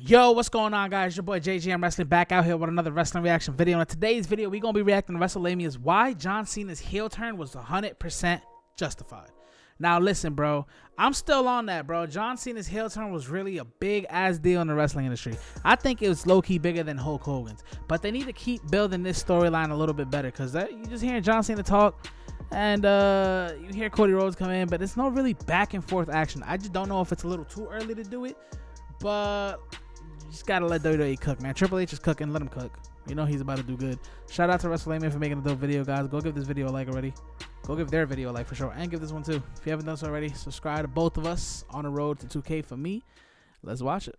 Yo, what's going on, guys? Your boy JJ. I'm wrestling back out here with another wrestling reaction video. In today's video, we're going to be reacting to WrestleLamia's why John Cena's heel turn was 100% justified. Now, listen, bro. I'm still on that, bro. John Cena's heel turn was really a big-ass deal in the wrestling industry. I think it was low-key bigger than Hulk Hogan's. But they need to keep building this storyline a little bit better because you just hearing John Cena talk and you hear Cody Rhodes come in, but it's no really back-and-forth action. I just don't know if it's a little too early to do it, but you just gotta let WWE cook, man. Triple H is cooking. Let him cook. You know he's about to do good. Shout out to WrestleLamia for making a dope video, guys. Go give this video a like already. Go give their video a like for sure. And give this one too. If you haven't done so already, subscribe to both of us on the road to 2K for me. Let's watch it.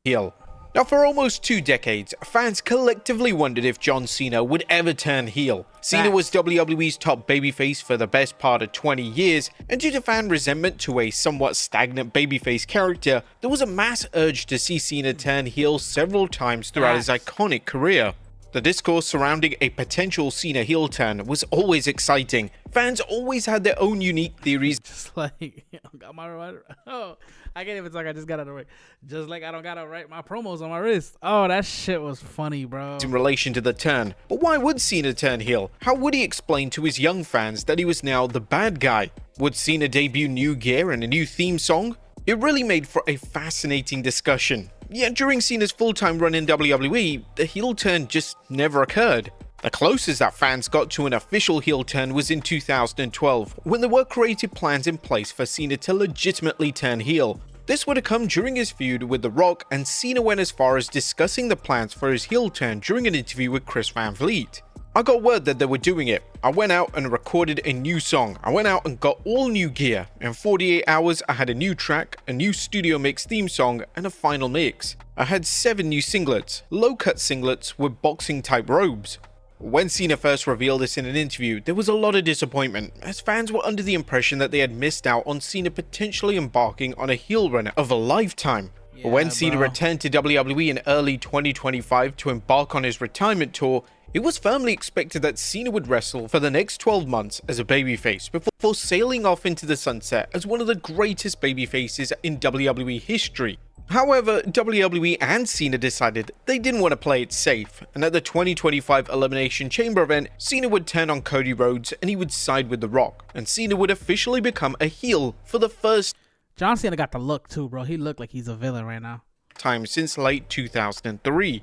Heel. Now, for almost 2 decades, fans collectively wondered if John Cena would ever turn heel. Cena was WWE's top babyface for the best part of 20 years, and due to fan resentment to a somewhat stagnant babyface character, there was a mass urge to see Cena turn heel several times throughout his iconic career. The discourse surrounding a potential Cena heel turn was always exciting. Fans always had their own unique theories. Just like, I can't even talk. I just got out of work. Just like I don't gotta write my promos on my wrist. Oh, that shit was funny, bro. In relation to the turn. But why would Cena turn heel? How would he explain to his young fans that he was now the bad guy? Would Cena debut new gear and a new theme song? It really made for a fascinating discussion. Yet during Cena's full-time run in WWE, the heel turn just never occurred. The closest that fans got to an official heel turn was in 2012, when there were creative plans in place for Cena to legitimately turn heel. This would have come during his feud with The Rock, and Cena went as far as discussing the plans for his heel turn during an interview with Chris Van Vliet. I got word that they were doing it. I went out and recorded a new song. I went out and got all new gear. In 48 hours, I had a new track, a new studio mix theme song, and a final mix. I had 7 new singlets, low-cut singlets with boxing-type robes. When Cena first revealed this in an interview, there was a lot of disappointment, as fans were under the impression that they had missed out on Cena potentially embarking on a heel run of a lifetime. But when Cena returned to WWE in early 2025 to embark on his retirement tour, it was firmly expected that Cena would wrestle for the next 12 months as a babyface before sailing off into the sunset as one of the greatest babyfaces in WWE history. However, WWE and Cena decided they didn't want to play it safe, and at the 2025 Elimination Chamber event, Cena would turn on Cody Rhodes and he would side with The Rock, and Cena would officially become a heel for the first John Cena got the look too, bro. He looked like he's a villain right now. time since late 2003.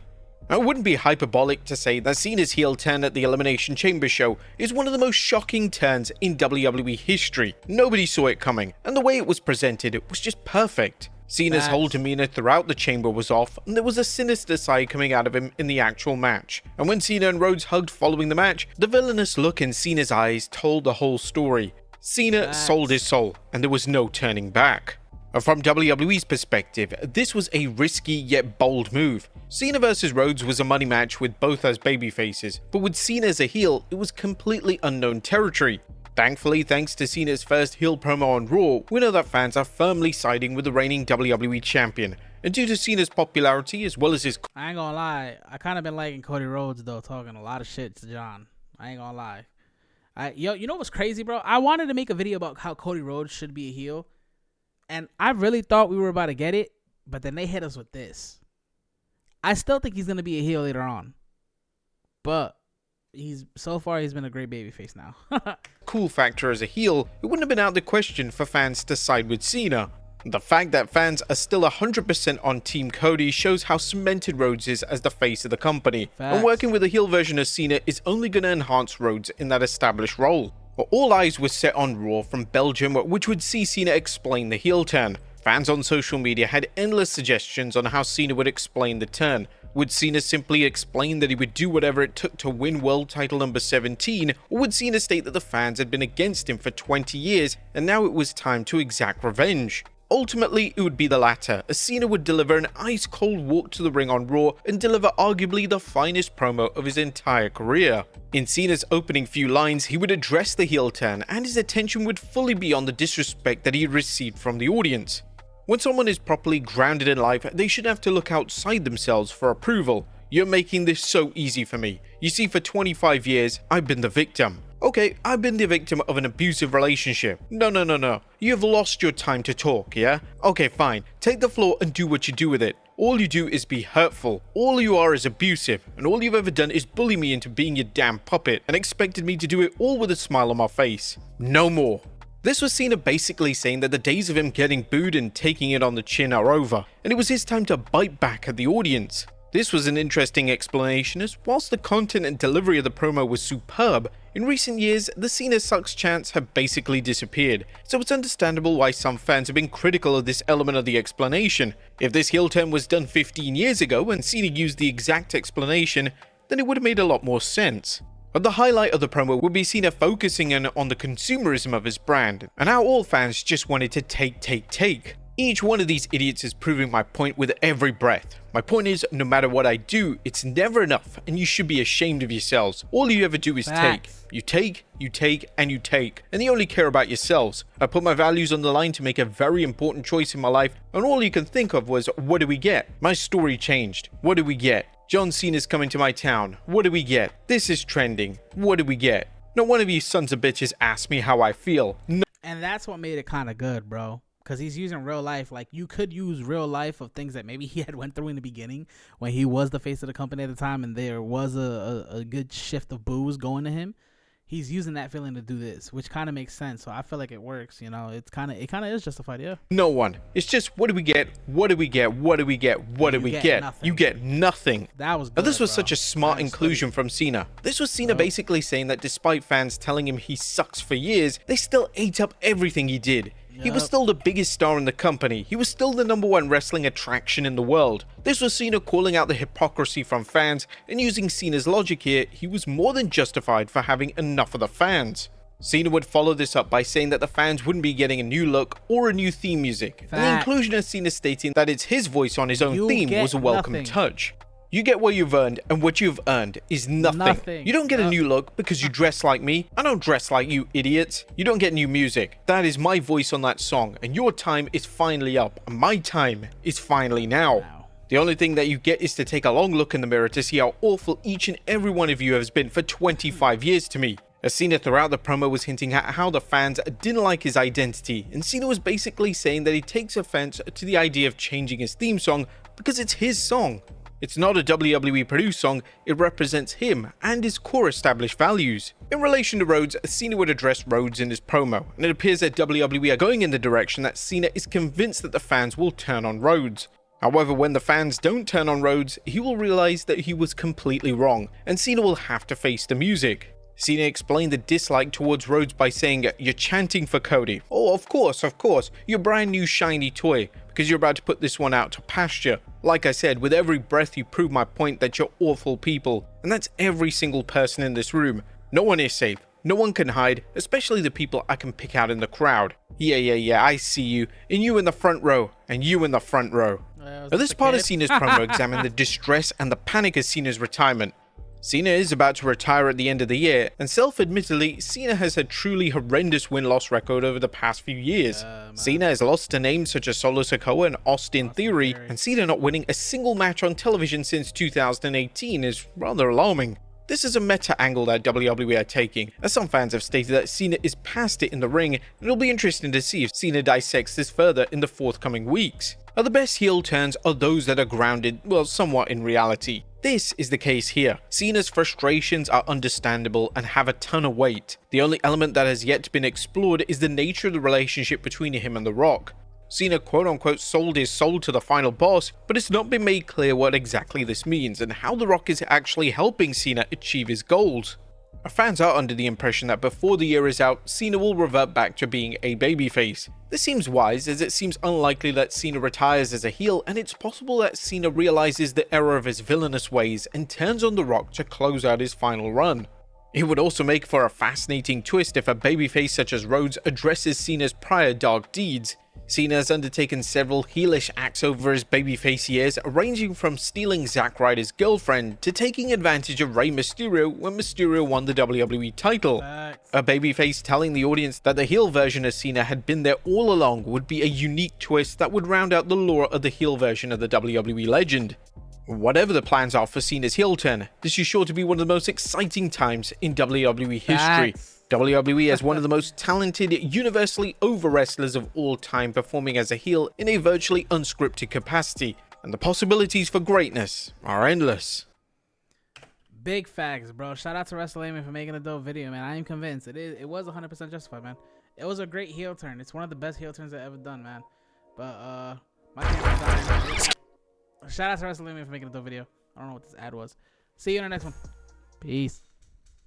Now, it wouldn't be hyperbolic to say that Cena's heel turn at the Elimination Chamber show is one of the most shocking turns in WWE history. Nobody saw it coming, and the way it was presented was just perfect. Cena's whole demeanor throughout the chamber was off, and there was a sinister side coming out of him in the actual match. And when Cena and Rhodes hugged following the match, the villainous look in Cena's eyes told the whole story. Cena sold his soul, and there was no turning back. From WWE's perspective, this was a risky yet bold move. Cena vs Rhodes was a money match with both as babyfaces, but with Cena as a heel, it was completely unknown territory. Thankfully, thanks to Cena's first heel promo on Raw, we know that fans are firmly siding with the reigning WWE champion. And due to Cena's popularity as well as his... I ain't gonna lie, I kind of been liking Cody Rhodes though, talking a lot of shit to John. I ain't gonna lie. Yo, you know what's crazy, bro? I wanted to make a video about how Cody Rhodes should be a heel, and I really thought we were about to get it, but then they hit us with this. I still think he's gonna be a heel later on, but so far he's been a great babyface now. cool factor as a heel, it wouldn't have been out of the question for fans to side with Cena. The fact that fans are still 100% on Team Cody shows how cemented Rhodes is as the face of the company. Facts. And working with a heel version of Cena is only going to enhance Rhodes in that established role. But all eyes were set on Raw from Belgium, which would see Cena explain the heel turn. Fans on social media had endless suggestions on how Cena would explain the turn. Would Cena simply explain that he would do whatever it took to win world title number 17, or would Cena state that the fans had been against him for 20 years and now it was time to exact revenge? Ultimately, it would be the latter, as Cena would deliver an ice-cold walk to the ring on Raw and deliver arguably the finest promo of his entire career. In Cena's opening few lines, he would address the heel turn, and his attention would fully be on the disrespect that he had received from the audience. When someone is properly grounded in life, they should have to look outside themselves for approval. You're making this so easy for me. You see, for 25 years, I've been the victim. Okay, I've been the victim of an abusive relationship. No. You have lost your time to talk, yeah? Okay, fine. Take the floor and do what you do with it. All you do is be hurtful. All you are is abusive. And all you've ever done is bully me into being your damn puppet and expected me to do it all with a smile on my face. No more. This was Cena basically saying that the days of him getting booed and taking it on the chin are over, and it was his time to bite back at the audience. This was an interesting explanation, as whilst the content and delivery of the promo was superb, in recent years the Cena sucks chants have basically disappeared, so it's understandable why some fans have been critical of this element of the explanation. If this heel turn was done 15 years ago and Cena used the exact explanation, then it would have made a lot more sense. But the highlight of the promo would be Cena focusing in on the consumerism of his brand, and how all fans just wanted to take. Each one of these idiots is proving my point with every breath. My point is, no matter what I do, it's never enough, and you should be ashamed of yourselves. All you ever do is take. You take, and you take, and you only care about yourselves. I put my values on the line to make a very important choice in my life, and all you can think of was, what do we get? My story changed. What do we get? John Cena's coming to my town. What do we get? This is trending. What do we get? Not one of you sons of bitches asked me how I feel. No. And that's what made it kind of good, bro. Because he's using real life. Like, you could use real life of things that maybe he had went through in the beginning when he was the face of the company at the time and there was a good shift of boos going to him. He's using that feeling to do this, which kind of makes sense. So I feel like it works, you know. It kind of is justified, yeah. No one. It's just, what do we get? What do we get? What do we get? What do we get? Nothing. You get nothing. That was good, Now, this was bro. such a smart inclusion from Cena. This was Cena basically saying that despite fans telling him he sucks for years, they still ate up everything he did. He was still the biggest star in the company. He was still the #1 wrestling attraction in the world. This was Cena calling out the hypocrisy from fans, and using Cena's logic here, he was more than justified for having enough of the fans. Cena would follow this up by saying that the fans wouldn't be getting a new look or a new theme music. And the inclusion of Cena stating that it's his voice on his own theme was a welcome touch. You get what you've earned, and what you've earned is nothing. You don't get a new look because you dress like me. I don't dress like you idiots. You don't get new music. That is my voice on that song, and your time is finally up, and my time is finally now. The only thing that you get is to take a long look in the mirror to see how awful each and every one of you has been for 25 years to me. As Cena throughout the promo was hinting at how the fans didn't like his identity, and Cena was basically saying that he takes offense to the idea of changing his theme song because it's his song. It's not a WWE produced song, it represents him and his core established values. In relation to Rhodes, Cena would address Rhodes in his promo, and it appears that WWE are going in the direction that Cena is convinced that the fans will turn on Rhodes. However, when the fans don't turn on Rhodes, he will realize that he was completely wrong, and Cena will have to face the music. Cena explained the dislike towards Rhodes by saying, "You're chanting for Cody. Oh, of course, your brand new shiny toy, because you're about to put this one out to pasture. Like I said, with every breath you prove my point that you're awful people, and that's every single person in this room. No one is safe. No one can hide, especially the people I can pick out in the crowd. Yeah, I see you, and you in the front row, and you in the front row." Now, this part of Cena's promo examined the distress and the panic of Cena's retirement. Cena is about to retire at the end of the year, and self-admittedly, Cena has had truly horrendous win-loss record over the past few years. Cena has lost to names such as Solo Sikoa and Austin Theory, and Cena not winning a single match on television since 2018 is rather alarming. This is a meta angle that WWE are taking, as some fans have stated that Cena is past it in the ring, and it'll be interesting to see if Cena dissects this further in the forthcoming weeks. The best heel turns are those that are grounded, well, somewhat in reality. This is the case here. Cena's frustrations are understandable and have a ton of weight. The only element that has yet been explored is the nature of the relationship between him and The Rock. Cena quote-unquote sold his soul to the final boss, but it's not been made clear what exactly this means and how The Rock is actually helping Cena achieve his goals. Our fans are under the impression that before the year is out, Cena will revert back to being a babyface. This seems wise, as it seems unlikely that Cena retires as a heel, and it's possible that Cena realizes the error of his villainous ways and turns on The Rock to close out his final run. It would also make for a fascinating twist if a babyface such as Rhodes addresses Cena's prior dark deeds. Cena has undertaken several heelish acts over his babyface years, ranging from stealing Zack Ryder's girlfriend to taking advantage of Rey Mysterio when Mysterio won the WWE title. A babyface telling the audience that the heel version of Cena had been there all along would be a unique twist that would round out the lore of the heel version of the WWE legend. Whatever the plans are for Cena's heel turn, this is sure to be one of the most exciting times in WWE history. WWE has one of the most talented, universally over wrestlers of all time performing as a heel in a virtually unscripted capacity. and the possibilities for greatness are endless. Big facts, bro. Shout out to WrestleLamia for making a dope video, man. I am convinced it was 100% justified, man. It was a great heel turn. It's one of the best heel turns I've ever done, man. But my camera's dying. Shout out to WrestleLamia for making a dope video. I don't know what this ad was. See you in the next one. Peace.